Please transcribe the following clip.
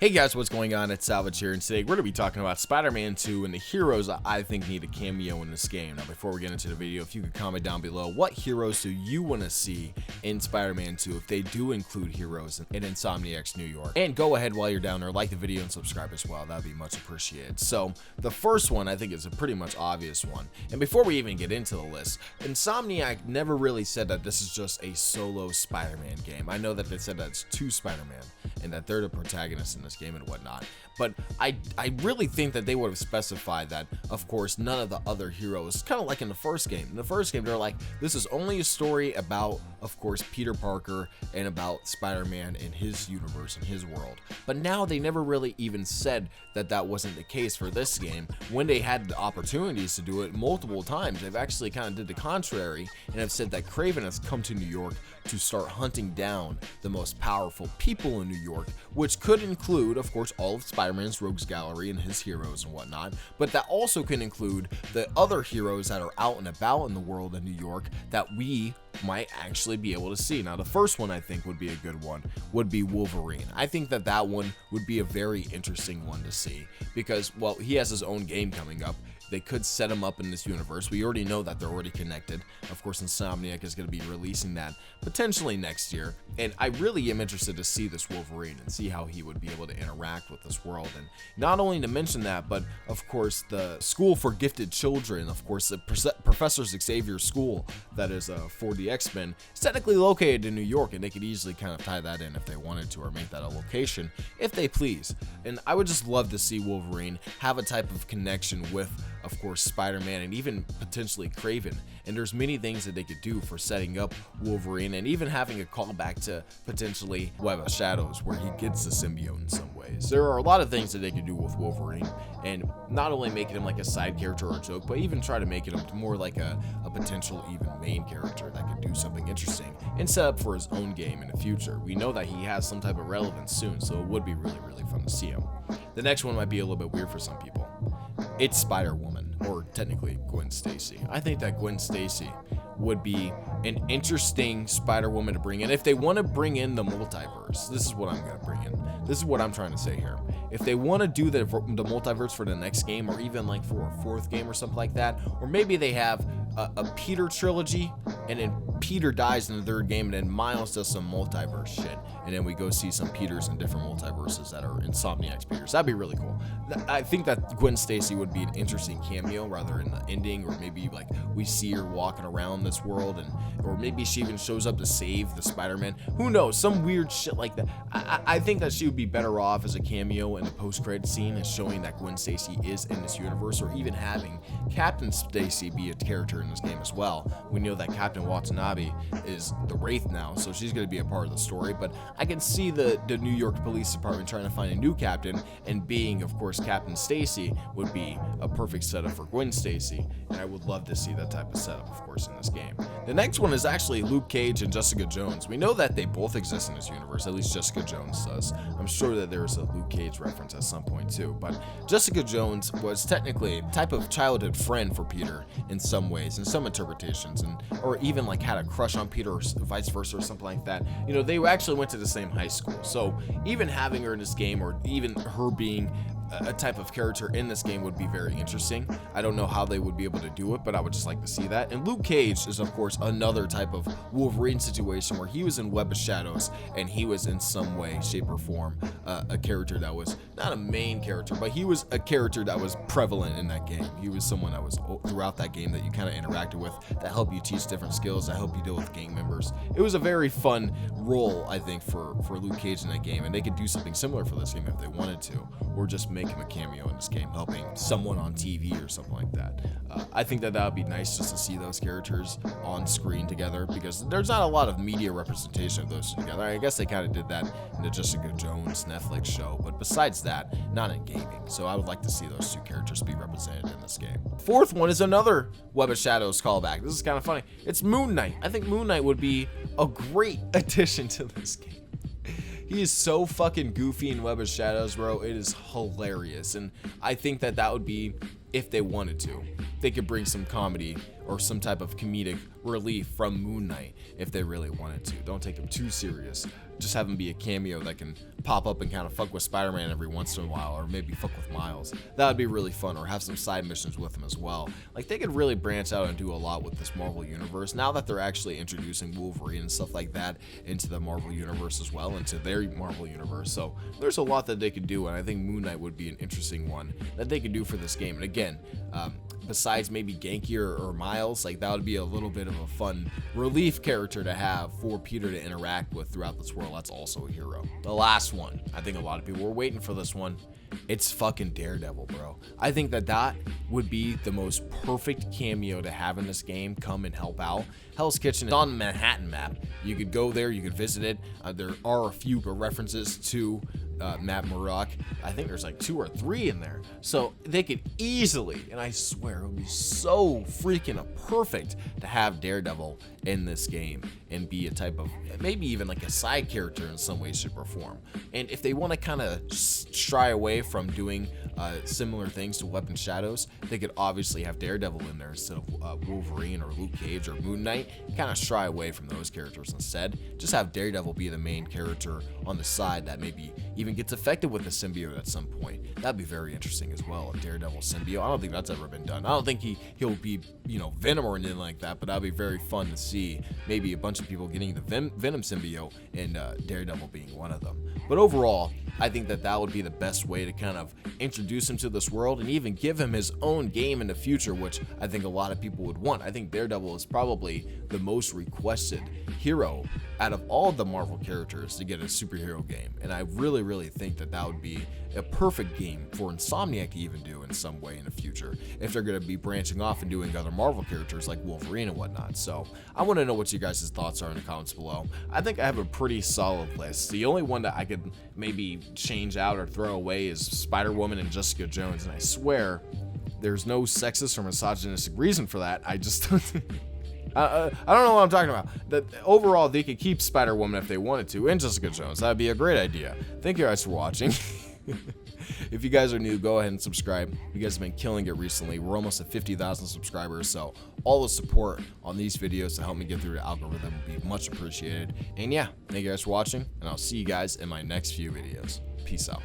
Hey guys, what's going on? It's Salvage here, and today we're going to be talking about Spider-Man 2 and the heroes that I think need a cameo in this game. Now, before we get into the video, if you could comment down below, what heroes do you want to see in Spider-Man 2 if they do include heroes in Insomniac's New York? And go ahead while you're down there, like the video and subscribe as well. That would be much appreciated. So, the first one I think is a pretty much obvious one. And before we even get into the list, Insomniac never really said that this is just a solo Spider-Man game. I know that they said that it's two Spider-Man and that they're the protagonists in this game and whatnot, but I really think that they would have specified that, of course, none of the other heroes, kind of like in the first game. In the first game, they're like, this is only a story about, of course, Peter Parker and about Spider-Man in his universe, in his world. But now they never really even said that that wasn't the case for this game. When they had the opportunities to do it multiple times, they've actually kind of did the contrary and have said that Kraven has come to New York to start hunting down the most powerful people in New York, which could include, of course, all of Spider-Man's rogues gallery and his heroes and whatnot, but that also can include the other heroes that are out and about in the world of New York that we might actually be able to see. Now, the first one I think would be a good one would be Wolverine. I think that that one would be a very interesting one to see because, well, he has his own game coming up. They could set him up in this universe. We already know that they're already connected. Of course, Insomniac is going to be releasing that potentially next year. And I really am interested to see this Wolverine and see how he would be able to interact with this world. And not only to mention that, but of course, the School for Gifted Children, of course, the Professor Xavier's school that is for the X-Men, is technically located in New York. And they could easily kind of tie that in if they wanted to, or make that a location if they please. And I would just love to see Wolverine have a type of connection with, of course, Spider-Man and even potentially Kraven. And there's many things that they could do for setting up Wolverine and even having a callback to potentially Web of Shadows where he gets the symbiote in some ways. There are a lot of things that they could do with Wolverine, and not only making him like a side character or a joke, but even try to make him more like a potential even main character that could do something interesting and set up for his own game in the future. We know that he has some type of relevance soon, so it would be really, really fun to see him. The next one might be a little bit weird for some people. It's Spider-Woman, or technically Gwen Stacy. I think that Gwen Stacy would be an interesting Spider-Woman to bring in. If they want to bring in the multiverse, this is what I'm going to bring in. This is what I'm trying to say here. If they want to do the multiverse for the next game, or even like for a fourth game or something like that, or maybe they have a Peter trilogy, and then Peter dies in the third game, and then Miles does some multiverse shit, and then we go see some Peters in different multiverses that are Insomniac's Peters. That'd be really cool. I think that Gwen Stacy would be an interesting cameo, rather in the ending, or maybe like we see her walking around this world, and or maybe she even shows up to save the Spider-Man. Who knows? Some weird shit like that. I think that she would be better off as a cameo in the post-credit scene, and showing that Gwen Stacy is in this universe, or even having Captain Stacy be a character in this game as well. We know that Captain Watanabe is the Wraith now, so she's going to be a part of the story, but I can see the New York Police Department trying to find a new captain, and being, of course, Captain Stacy would be a perfect setup for Gwen Stacy, and I would love to see that type of setup, of course, in this game. The next one is actually Luke Cage and Jessica Jones. We know that they both exist in this universe, at least Jessica Jones does. I'm sure that there's a Luke Cage reference at some point too, but Jessica Jones was technically a type of childhood friend for Peter in some ways, in some interpretations, and or even like had a crush on Peter, or vice versa, or something like that. You know, they actually went to the same high school, so even having her in this game, or even her being a type of character in this game, would be very interesting. I don't know how they would be able to do it, but I would just like to see that. And Luke Cage is, of course, another type of Wolverine situation where he was in Web of Shadows, and he was in some way, shape, or form a character that was not a main character, but he was a character that was prevalent in that game. He was someone that was throughout that game that you kind of interacted with, that helped you teach different skills, that helped you deal with gang members. It was a very fun role, I think, for Luke Cage in that game, and they could do something similar for this game if they wanted to, or just make him a cameo in this game, helping someone on TV or something like that. I think that would be nice just to see those characters on screen together, because there's not a lot of media representation of those two together. I guess they kind of did that in the Jessica Jones Netflix show, but besides that, not in gaming. So I would like to see those two characters be represented in this game. Fourth one is another Web of Shadows callback. This is kind of funny. It's Moon Knight. I think Moon Knight would be a great addition to this game. He is so fucking goofy in Web of Shadows, bro. It is hilarious. And I think that that would be, if they wanted to, they could bring some comedy or some type of comedic relief from Moon Knight if they really wanted to. Don't take him too serious. just have him be a cameo that can pop up and kind of fuck with Spider-Man every once in a while, or maybe fuck with Miles. That would be really fun, or have some side missions with him as well. Like, they could really branch out and do a lot with this Marvel universe now that they're actually introducing Wolverine and stuff like that into the Marvel universe as well, into their Marvel universe. So there's a lot that they could do, and I think Moon Knight would be an interesting one that they could do for this game. And again, besides maybe Genki or Miles, like, that would be a little bit of a fun relief character to have for Peter to interact with throughout this world. That's also a hero. The last one, I think a lot of people were waiting for this one. It's fucking Daredevil, bro. I think that would be the most perfect cameo to have in this game. Come and help out. Hell's Kitchen is on the Manhattan map. You could go there, you could visit it. There are a few references to Matt Murdock. I think there's like 2 or 3 in there. So they could easily, and I swear it would be so freaking perfect to have Daredevil in this game and be a type of, maybe even like a side character in some way, shape, or form. And if they want to kind of shy away from doing similar things to Weapon Shadows, they could obviously have Daredevil in there instead of Wolverine or Luke Cage or Moon Knight. Kind of shy away from those characters instead. Just have Daredevil be the main character on the side that maybe even gets affected with the symbiote at some point. That'd be very interesting as well, a Daredevil symbiote. I don't think that's ever been done. I don't think he'll be, you know, Venom or anything like that, but that'd be very fun to see. Maybe a bunch of people getting the Venom symbiote and Daredevil being one of them. But overall, I think that would be the best way to kind of introduce him to this world and even give him his own game in the future, which I think a lot of people would want. I think Daredevil is probably the most requested hero out of all the Marvel characters to get a superhero game. And I really, really think that would be a perfect game for Insomniac to even do in some way in the future, if they're going to be branching off and doing other Marvel characters like Wolverine and whatnot. So I want to know what you guys' thoughts are in the comments below. I think I have a pretty solid list. The only one that I could maybe change out or throw away is Spider-Woman and Jessica Jones, and I swear there's no sexist or misogynistic reason for that. I just I don't know what I'm talking about. Overall, they could keep Spider-Woman if they wanted to, and Jessica Jones. That'd be a great idea. Thank you guys for watching. If you guys are new, go ahead and subscribe. You guys have been killing it recently. We're almost at 50,000 subscribers, so all the support on these videos to help me get through the algorithm would be much appreciated. And yeah, thank you guys for watching, and I'll see you guys in my next few videos. Peace out.